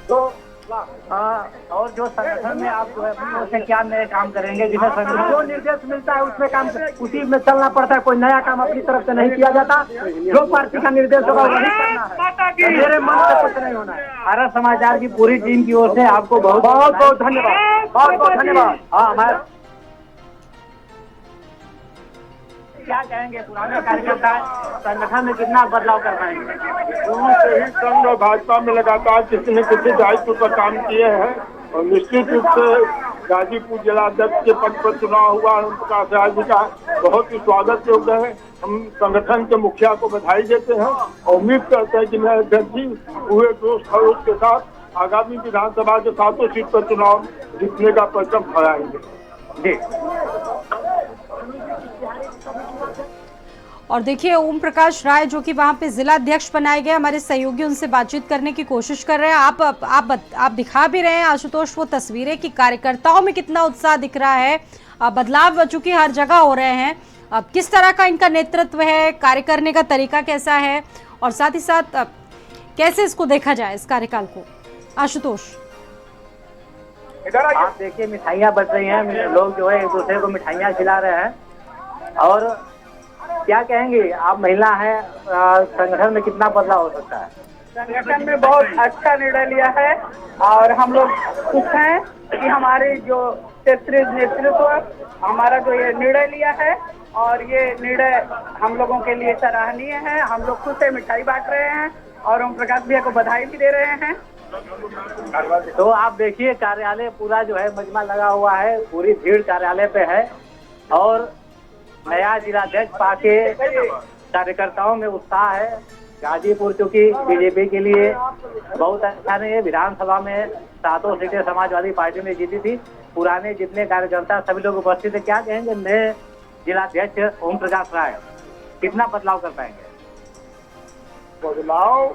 S8: तो और जो संगठन में आप जो है उससे क्या नए काम करेंगे, जिसमें संगठन जो निर्देश मिलता है उसमें काम उसी में चलना पड़ता है। कोई नया काम अपनी तरफ से नहीं किया जाता, जो पार्टी का निर्देश होगा वही करना है, मेरे मन से कुछ नहीं होना है। भारत समाचार की पूरी टीम की ओर से आपको बहुत बहुत बहुत धन्यवाद, बहुत बहुत धन्यवाद। हाँ, हमारे क्या कहेंगे पुराने कार्यकर्ता संगठन में कितना बदलाव कर पाएंगे?
S18: शुरू से ही संघ और भाजपा में लगातार किसी न किसी दायित्व पर काम किए हैं और निश्चित रूप से गाजीपुर जिला अध्यक्ष के पद पर चुनाव हुआ है। उनका राय जी का बहुत ही स्वागत योग्य है। हम संगठन के मुखिया को बधाई देते हैं और उम्मीद करते हैं कि नए अध्यक्ष जी पूरे जोश खरोश के साथ आगामी विधानसभा के 7 सीट पर चुनाव जीतने का परचम फहराएंगे। जी।
S1: और देखिए ओम प्रकाश राय जो कि वहां पे जिला अध्यक्ष बनाए गए, हमारे सहयोगी उनसे बातचीत करने की कोशिश कर रहे हैं। आप दिखा भी रहे हैं आशुतोष वो तस्वीरें कि कार्यकर्ताओं में कितना उत्साह दिख रहा है। बदलाव चूंकि हर जगह हो रहे हैं, अब किस तरह का इनका नेतृत्व है, कार्य करने का तरीका कैसा है, और साथ ही साथ कैसे इसको देखा जाए इस कार्यकाल को? आशुतोष,
S8: आप देखिए मिठाइयाँ बच रही हैं, लोग जो है एक दूसरे को मिठाइयाँ खिला रहे हैं। और क्या कहेंगे आप, महिला है, संगठन में कितना बदलाव हो सकता है?
S19: संगठन में बहुत अच्छा निर्णय लिया है और हम लोग खुश हैं कि हमारे जो क्षेत्रीय नेतृत्व हमारा जो ये निर्णय लिया है, और ये निर्णय हम लोगों के लिए सराहनीय है। हम लोग खुश है, मिठाई बांट रहे हैं और ओम प्रकाश भैया को बधाई भी दे रहे हैं।
S8: तो आप देखिए कार्यालय पूरा जो है मजमा लगा हुआ है, पूरी भीड़ कार्यालय पे है और नया जिलाध्यक्ष पाके कार्यकर्ताओं में उत्साह है। गाजीपुर चूंकि बीजेपी के लिए बहुत अच्छा नहीं है, विधानसभा में 7 सीटें समाजवादी पार्टी ने जीती थी। पुराने जितने कार्यकर्ता सभी लोग उपस्थित है, क्या कहेंगे नए जिलाध्यक्ष ओम प्रकाश राय कितना बदलाव कर पाएंगे?
S18: बदलाव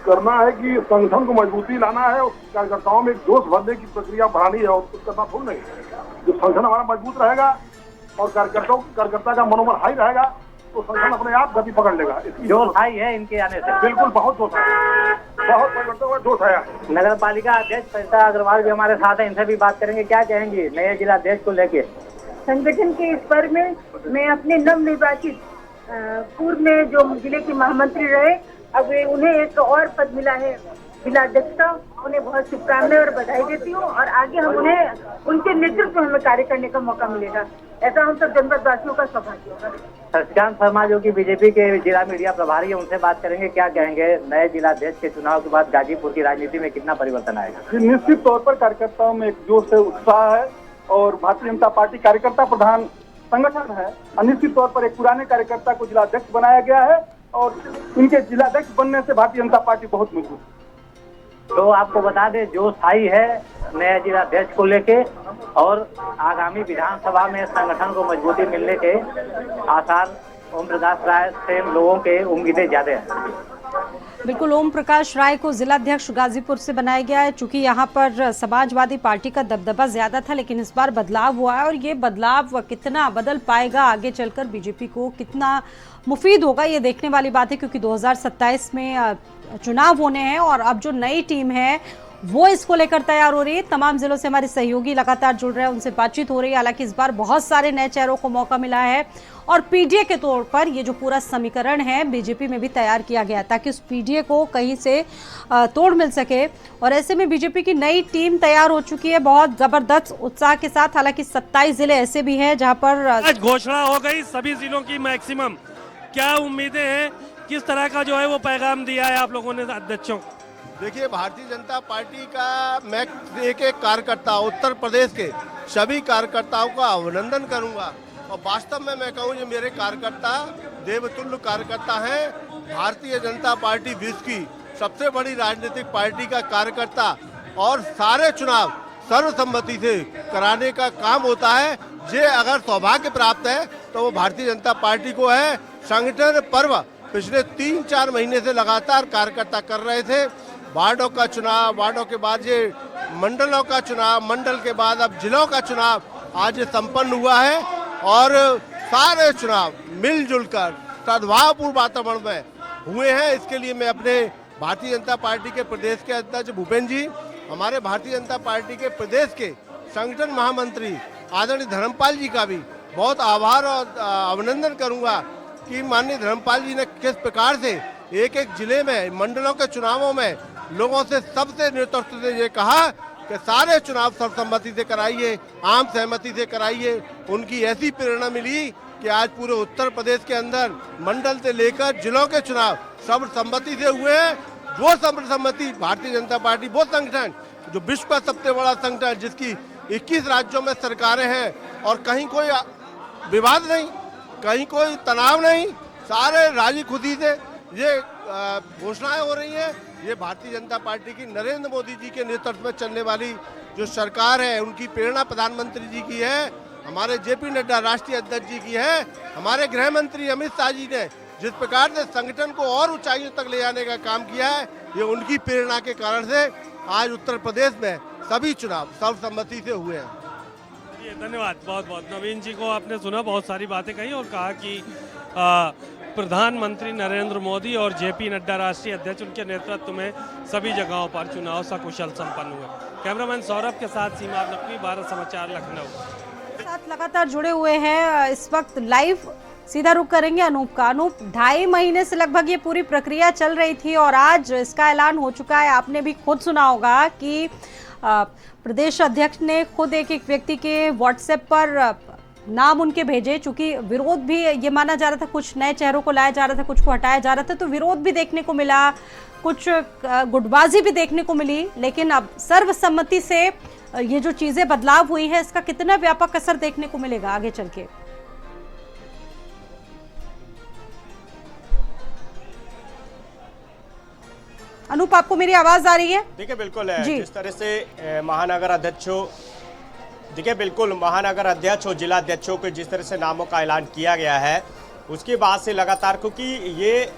S18: करना है कि संगठन को मजबूती लाना है और कार्यकर्ताओं में जोश भरने की प्रक्रिया बढ़ानी है और कुछ करना थोड़ा नहीं। जो संगठन हमारा मजबूत रहेगा और कार्यकर्ता का मनोबल हाई रहेगा तो संगठन अपने आप गति पकड़ लेगा।
S8: जोश हाई है इनके आने से,
S18: बिल्कुल बहुत जोश है, बहुत परिवर्तन हुआ, जोश है।
S8: नगर पालिका अध्यक्ष सरिता अग्रवाल भी हमारे साथ है, इनसे भी बात करेंगे। क्या कहेंगे नए जिलाध्यक्ष को लेके?
S19: संगठन के इस पर्व में मैं अपने नवनिर्वाचित पूर्व में जो जिले के महामंत्री रहे, अब उन्हें एक और पद मिला है जिलाध्यक्ष का, उन्हें बहुत शुभकामनाएं और बधाई देती हूँ और आगे हम उन्हें उनके नेतृत्व में कार्य करने का मौका मिलेगा, ऐसा हम सब जनपदवासियों का सौभाग्य होगा।
S8: शशिकांत शर्मा जो कि बीजेपी के जिला मीडिया प्रभारी है, उनसे बात करेंगे। क्या कहेंगे नए जिलाध्यक्ष के चुनाव के बाद गाजीपुर की राजनीति में कितना परिवर्तन आएगा?
S18: निश्चित तौर पर कार्यकर्ताओं में एक जोश है, उत्साह है और भारतीय जनता पार्टी कार्यकर्ता प्रधान संगठन है। निश्चित तौर पर एक पुराने कार्यकर्ता को जिलाध्यक्ष बनाया गया है और इनके जिलाध्यक्ष बनने से भारतीय जनता पार्टी बहुत मजबूत है।
S8: तो आपको बता दें जोश हाई है नए जिलाध्यक्ष को लेके और आगामी विधानसभा में संगठन को मजबूती मिलने के आसार ओम प्रकाश राय से लोगों के उम्मीदें ज्यादा हैं।
S1: बिल्कुल, ओम प्रकाश राय को जिलाध्यक्ष गाजीपुर से बनाया गया है। चूंकि यहाँ पर समाजवादी पार्टी का दबदबा ज्यादा था, लेकिन इस बार बदलाव हुआ है और ये बदलाव कितना बदल पाएगा आगे चलकर, बीजेपी को कितना मुफीद होगा, ये देखने वाली बात है। क्योंकि 2027 में चुनाव होने हैं और अब जो नई टीम है वो इसको लेकर तैयार हो रही है। तमाम जिलों से हमारे सहयोगी लगातार जुड़ रहे हैं, उनसे बातचीत हो रही है। हालांकि इस बार बहुत सारे नए चेहरों को मौका मिला है और पीडीए के तौर पर ये जो पूरा समीकरण है बीजेपी में भी तैयार किया गया ताकि उस पीडीए को कहीं से तोड़ मिल सके। और ऐसे में बीजेपी की नई टीम तैयार हो चुकी है बहुत जबरदस्त उत्साह के साथ। हालांकि 27 जिले ऐसे भी हैं जहां पर
S11: आज घोषणा हो गई सभी जिलों की मैक्सिमम। क्या उम्मीदें हैं, किस तरह का जो है वो पैगाम दिया है आप लोगों ने अध्यक्षों को?
S20: देखिए, भारतीय जनता पार्टी का मैं एक एक कार्यकर्ता उत्तर प्रदेश के सभी कार्यकर्ताओं का अभिनंदन करूंगा और वास्तव में मैं कहूं, ये मेरे कार्यकर्ता देवतुल्य कार्यकर्ता हैं। भारतीय जनता पार्टी विश्व की सबसे बड़ी राजनीतिक पार्टी का कार्यकर्ता और सारे चुनाव सर्वसम्मति से कराने का काम होता है। ये अगर सौभाग्य प्राप्त है तो वो भारतीय जनता पार्टी को है। संगठन पर्व पिछले 3-4 महीने से लगातार कार्यकर्ता कर रहे थे। वार्डों का चुनाव, वार्डों के बाद ये मंडलों का चुनाव, मंडल के बाद अब जिलों का चुनाव आज संपन्न हुआ है और सारे चुनाव मिलजुल कर सद्भावपूर्ण वातावरण में हुए हैं। इसके लिए मैं अपने भारतीय जनता पार्टी के प्रदेश के अध्यक्ष भूपेंद्र जी, हमारे भारतीय जनता पार्टी के प्रदेश के संगठन महामंत्री आदरणीय धर्मपाल जी का भी बहुत आभार और अभिनंदन करूंगा कि माननीय धर्मपाल जी ने किस प्रकार से एक एक जिले में मंडलों के चुनावों में लोगों से सबसे नेतृत्व से ये कहा कि सारे चुनाव सर्वसम्मति से कराइए, आम सहमति से कराइए। उनकी ऐसी प्रेरणा मिली कि आज पूरे उत्तर प्रदेश के अंदर मंडल से लेकर जिलों के चुनाव सर्वसम्मति से हुए हैं। वो सर्वसम्मति भारतीय जनता पार्टी, वो संगठन जो विश्व का सबसे बड़ा संगठन जिसकी 21 राज्यों में सरकारें हैं और कहीं कोई विवाद नहीं, कहीं कोई तनाव नहीं, सारे राजी खुशी से ये घोषणाएं हो रही हैं। ये भारतीय जनता पार्टी की नरेंद्र मोदी जी के नेतृत्व में चलने वाली जो सरकार है उनकी प्रेरणा प्रधानमंत्री जी की है, हमारे जेपी नड्डा राष्ट्रीय अध्यक्ष जी की है, हमारे गृह मंत्री अमित शाह जी ने जिस प्रकार से संगठन को और ऊंचाइयों तक ले जाने का काम किया है, ये उनकी प्रेरणा के कारण से आज उत्तर प्रदेश में सभी चुनाव सर्वसम्मति से हुए हैं।
S11: धन्यवाद बहुत बहुत। नवीन जी को आपने सुना, बहुत सारी बातें कही और कहा कि प्रधानमंत्री नरेंद्र मोदी और जेपी नड्डा राष्ट्रीय अध्यक्ष, उनके नेतृत्व में सभी जगहों पर चुनाव सकुशल संपन्न हुए। कैमरामैन सौरभ के साथ सीमा नकवी, भारत समाचार, लखनऊ।
S1: साथ लगातार जुड़े हुए हैं इस वक्त लाइव। सीधा रुख करेंगे अनूप का। अनूप, 2.5 महीने से लगभग ये पूरी प्रक्रिया चल रही थी और आज इसका ऐलान हो चुका है। आपने भी खुद सुना होगा कि प्रदेश अध्यक्ष ने खुद एक एक व्यक्ति के व्हाट्सएप पर नाम उनके भेजे। चूंकि विरोध भी ये माना जा रहा था, कुछ नए चेहरों को लाया जा रहा था, कुछ को हटाया जा रहा था, तो विरोध भी देखने को मिला, कुछ गुटबाजी भी देखने को मिली। लेकिन अब सर्वसम्मति से ये जो चीजें बदलाव हुई है, इसका कितना व्यापक असर देखने को मिलेगा आगे चल के? अनूप, आपको मेरी आवाज आ रही है?
S2: देखिए बिल्कुल है, जिस तरह से महानगर अध्यक्षों, देखिए बिल्कुल महानगर अध्यक्ष और जिला अध्यक्षों के जिस तरह से नामों का ऐलान किया गया है, उसके बाद से लगातार, क्योंकि ये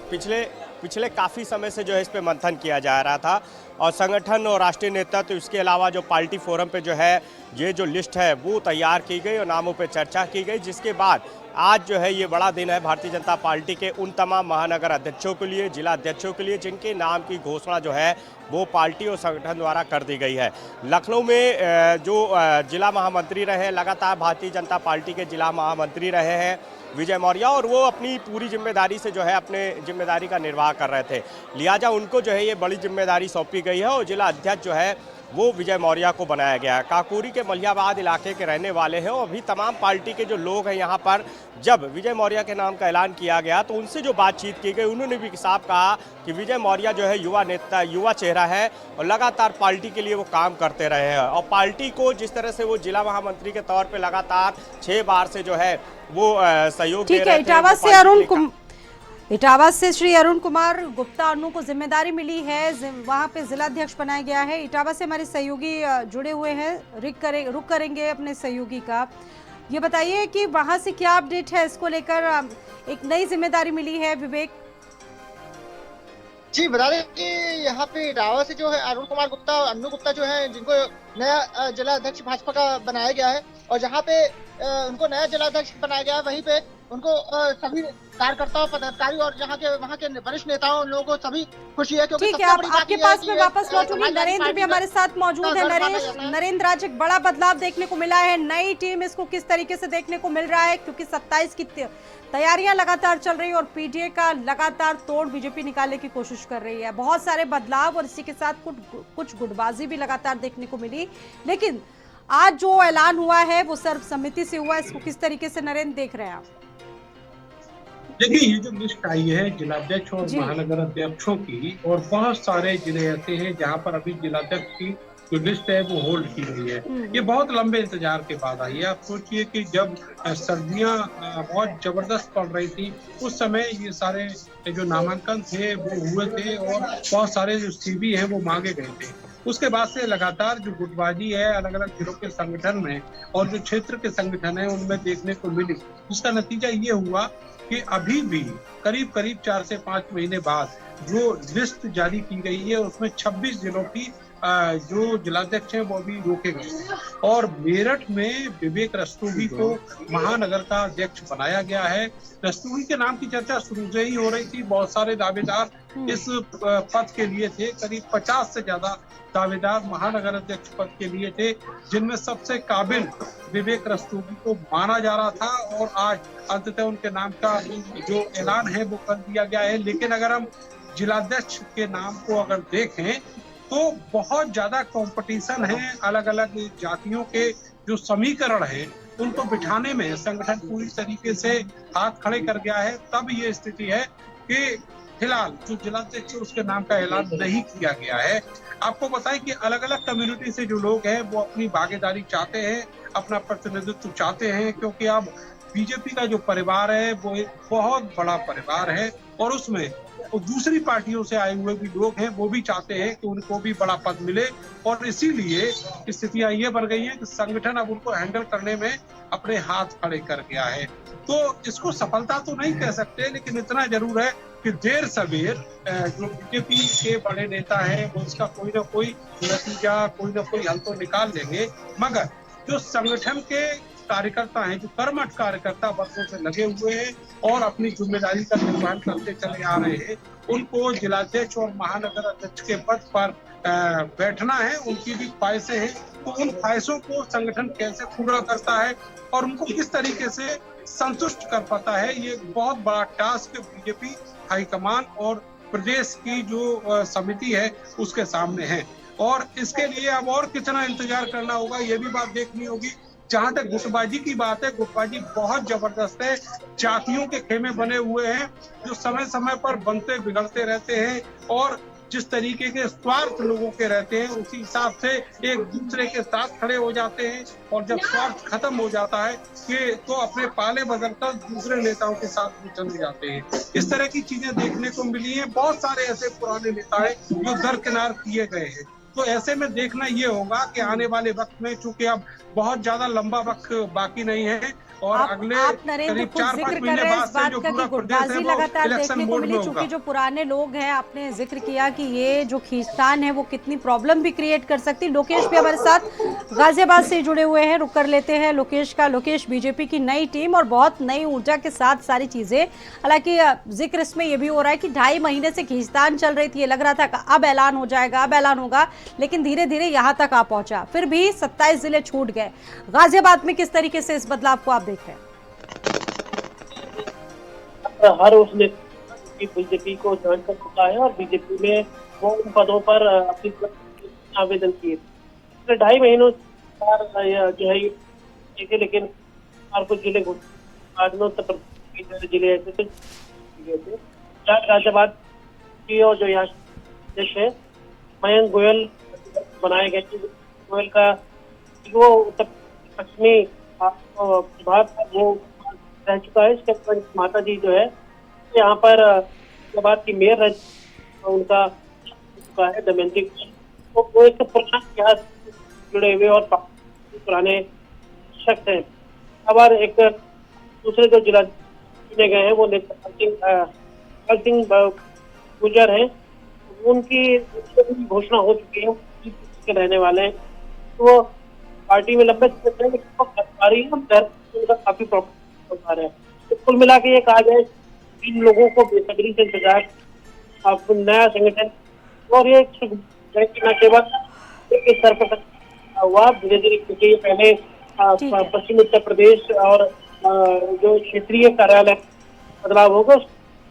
S2: पिछले काफ़ी समय से जो है इस पे मंथन किया जा रहा था और संगठन और राष्ट्रीय नेतृत्व, इसके अलावा जो पार्टी फोरम पे जो है ये जो लिस्ट है वो तैयार की गई और नामों पे चर्चा की गई, जिसके बाद आज जो है ये बड़ा दिन है भारतीय जनता पार्टी के उन तमाम महानगर अध्यक्षों के लिए, जिला अध्यक्षों के लिए, जिनके नाम की घोषणा जो है वो पार्टी और संगठन द्वारा कर दी गई है। लखनऊ में जो जिला महामंत्री रहे, लगातार भारतीय जनता पार्टी के जिला महामंत्री रहे हैं विजय मौर्य, और वो अपनी पूरी जिम्मेदारी से जो है अपने जिम्मेदारी का निर्वाह कर रहे थे, लिहाजा उनको जो है ये बड़ी जिम्मेदारी सौंपी गई है और जिला अध्यक्ष जो है वो विजय मौर्य को बनाया गया है। काकोरी के मलियाबाद इलाके के रहने वाले हैं और अभी तमाम पार्टी के जो लोग हैं यहाँ पर, जब विजय मौर्य के नाम का ऐलान किया गया तो उनसे जो बातचीत की गई, उन्होंने भी साफ कहा कि विजय मौर्य जो है युवा नेता, युवा चेहरा है और लगातार पार्टी के लिए वो काम करते रहे हैं और पार्टी को जिस तरह से वो जिला महामंत्री के तौर पर लगातार 6 बार से जो है वो सहयोग दे रहे थे।
S1: इटावा से श्री अरुण कुमार गुप्ता अनु को जिम्मेदारी मिली है, वहां पे जिला अध्यक्ष बनाया गया है। इटावा से हमारे सहयोगी जुड़े हुए हैं, रुक करेंगे अपने सहयोगी का। ये बताइए कि वहां से क्या अपडेट है इसको लेकर, एक नई जिम्मेदारी मिली है विवेक?
S21: जी बता दें कि यहाँ पे इटावा से जो है अरुण कुमार गुप्ता, अन्नू गुप्ता जो है, जिनको नया जिला अध्यक्ष भाजपा का बनाया गया है और जहाँ पे उनको नया जिला अध्यक्ष बनाया गया है वहीं पे उनको सभी कार्यकर्ताओं पदाधिकारी और वहाँ के वरिष्ठ नेताओं उन लोगों को सभी खुशी है क्योंकि
S1: ठीक है, अब आपके पास में वापस लौटूंगी। नरेंद्र भी हमारे साथ मौजूद है। नरेंद्र, आज एक बड़ा बदलाव देखने को मिला है, नई टीम, इसको किस तरीके से देखने को मिल रहा है? क्योंकि 27 की तैयारियां लगातार चल रही है और पीडीए का लगातार तोड़ बीजेपी निकालने की कोशिश कर रही है। बहुत सारे बदलाव और इसी के साथ कुछ गुटबाजी भी लगातार देखने को मिली, लेकिन आज जो ऐलान हुआ है वो सर्वसम्मति से हुआ, इसको किस तरीके से नरेंद्र देख रहे हैं आप?
S22: देखिए, ये जो लिस्ट आई है जिलाध्यक्ष और महानगर अध्यक्षों की, और बहुत सारे जिले ऐसे हैं जहां पर अभी जिलाध्यक्ष की जो लिस्ट है वो होल्ड की गई है। ये बहुत लंबे इंतजार के बाद आई है। आप सोचिए कि जब सर्दियां बहुत जबरदस्त पड़ रही थी उस समय ये सारे जो नामांकन थे वो हुए थे और बहुत सारे जो सीवी हैं वो मांगे गए थे। उसके बाद से लगातार जो गुटबाजी है अलग अलग जिलों के संगठन में और जो क्षेत्र के संगठन है उनमें देखने को मिली, जिसका नतीजा ये हुआ कि अभी भी करीब 4 से 5 महीने बाद जो लिस्ट जारी की गई है उसमें 26 जिलों की जो जिलाध्यक्ष हैं वो भी रोके गए और मेरठ में विवेक रस्तोगी को महानगर का अध्यक्ष बनाया गया है। रस्तोगी के नाम की चर्चा शुरू से ही हो रही थी, बहुत सारे दावेदार इस पद के लिए थे, करीब 50 से ज्यादा दावेदार महानगर अध्यक्ष पद के लिए थे, जिनमें सबसे काबिल विवेक रस्तोगी को माना जा रहा था और आज अंततः उनके नाम का जो ऐलान है वो कर दिया गया है। लेकिन अगर हम जिलाध्यक्ष के नाम को अगर देखें तो बहुत ज्यादा कंपटीशन है, अलग अलग जातियों के जो समीकरण है उनको बिठाने में संगठन पूरी तरीके से हाथ खड़े कर गया है। तब ये स्थिति है कि फिलहाल जो जिलाध्यक्ष उसके नाम का ऐलान नहीं किया गया है। आपको बताएं कि अलग अलग कम्युनिटी से जो लोग हैं वो अपनी भागीदारी चाहते हैं, अपना प्रतिनिधित्व चाहते हैं, क्योंकि अब बीजेपी का जो परिवार है वो एक बहुत बड़ा परिवार है और उसमें और दूसरी पार्टियों से आए हुए भी लोग हैं वो भी चाहते हैं कि उनको भी बड़ा पद मिले और इसीलिए स्थितियां ये बन गई हैं कि संगठन अब उनको हैंडल करने में अपने हाथ खड़े कर गया है। तो इसको सफलता तो नहीं कह सकते, लेकिन इतना जरूर है कि देर सवेर जो बीजेपी के बड़े नेता हैं वो इसका कोई ना कोई नतीजा, कोई ना कोई हल तो निकाल लेंगे। मगर जो संगठन के कार्यकर्ता हैं, जो कर्मठ कार्यकर्ता वर्षों से लगे हुए हैं और अपनी जिम्मेदारी का निर्वहन करते चले आ रहे हैं, उनको जिलाध्यक्ष और महानगर अध्यक्ष के पद पर बैठना है, उनकी भी ख्वाहिशें हैं। तो उन ख्वाहिशों को संगठन कैसे पूरा करता है और उनको किस तरीके से संतुष्ट कर पाता है, ये बहुत बड़ा टास्क बीजेपी हाईकमान और प्रदेश की जो समिति है उसके सामने है। और इसके लिए अब और कितना इंतजार करना होगा ये भी बात देखनी होगी। जहां तक गुटबाजी की बात है, गुटबाजी बहुत जबरदस्त है, जातियों के खेमे बने हुए हैं जो समय समय पर बनते बिगड़ते रहते हैं और जिस तरीके के स्वार्थ लोगों के रहते हैं उसी हिसाब से एक दूसरे के साथ खड़े हो जाते हैं और जब स्वार्थ खत्म हो जाता है कि तो अपने पाले बदलकर दूसरे नेताओं के साथ भी चले जाते हैं। इस तरह की चीजें देखने को मिली हैं। बहुत सारे ऐसे पुराने नेता हैं जो दरकिनार किए गए हैं। तो ऐसे में देखना ये होगा कि आने वाले वक्त में, चूंकि अब बहुत ज्यादा लंबा वक्त बाकी नहीं है और अगले
S1: नरेंद्र खुद जिक्र कर रहे हैं इस बात का कि गुटबाजी लगातार देखने को मिली, चूंकि जो पुराने लोग हैं, आपने जिक्र किया कि ये जो खींचतान है वो कितनी प्रॉब्लम भी क्रिएट कर सकती। लोकेश भी हमारे साथ गाजियाबाद से जुड़े हुए हैं, रुक कर लेते हैं लोकेश का। लोकेश, बीजेपी की नई टीम और बहुत नई ऊर्जा के साथ सारी चीजें, हालांकि जिक्र इसमें यह भी हो रहा है कि 2.5 महीने से खींचतान चल रही थी, ये लग रहा था कि अब ऐलान हो जाएगा, अब ऐलान होगा, लेकिन धीरे धीरे यहाँ तक आ पहुंचा, फिर भी 27 जिले छूट गए। गाजियाबाद में किस तरीके से इस बदलाव को आप देख रहे हैं?
S23: हर उसने बीजेपी को ज्वाइन कर चुका है और बीजेपी में वो उन पदों पर अपनी आवेदन किए। 2.5 महीनों जो है ये, लेकिन और कुछ जिले जिले ऐसे थे गाजियाबाद की और जो यहाँ देश है मयंक गोयल बनाए गए। गोयल का वो उत्तर पश्चिमी विभाग वो रह चुका है। इसके माता जी जो है यहाँ पर गाजियाबाद की मेयर रह उनका चुका है दमयंती। तो वो एक पुराना इतिहास जुड़े हुए और पुराने शख्स हैं। अब एक दूसरे जो जिला चुने गए हैं वो नेता सिंह गुर्जर हैं, उनकी घोषणा हो चुकी है के रहने वाले हैं। तो वो पार्टी में लंबे समय से आ रही है, उनका काफी प्रॉब्लम होता रहा है। तो कुल मिला के ये कहा जाए, इन लोगों को बेसब्री से इंतजार, अब नया संगठन और ये न केवल इस स्तर पर हुआ, धीरे धीरे, क्योंकि ये पहले पश्चिम उत्तर प्रदेश और जो क्षेत्रीय कार्यालय बदलाव होगा,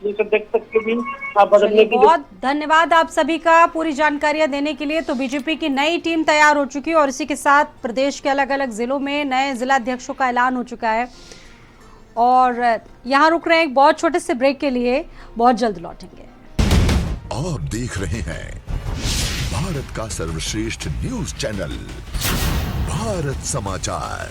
S1: बहुत धन्यवाद आप सभी का पूरी जानकारियां देने के लिए। तो बीजेपी की नई टीम तैयार हो चुकी है और इसी के साथ प्रदेश के अलग अलग जिलों में नए जिला अध्यक्षों का ऐलान हो चुका है। और यहां रुक रहे हैं एक बहुत छोटे से ब्रेक के लिए, बहुत जल्द लौटेंगे।
S3: आप देख रहे हैं भारत का सर्वश्रेष्ठ न्यूज चैनल भारत समाचार।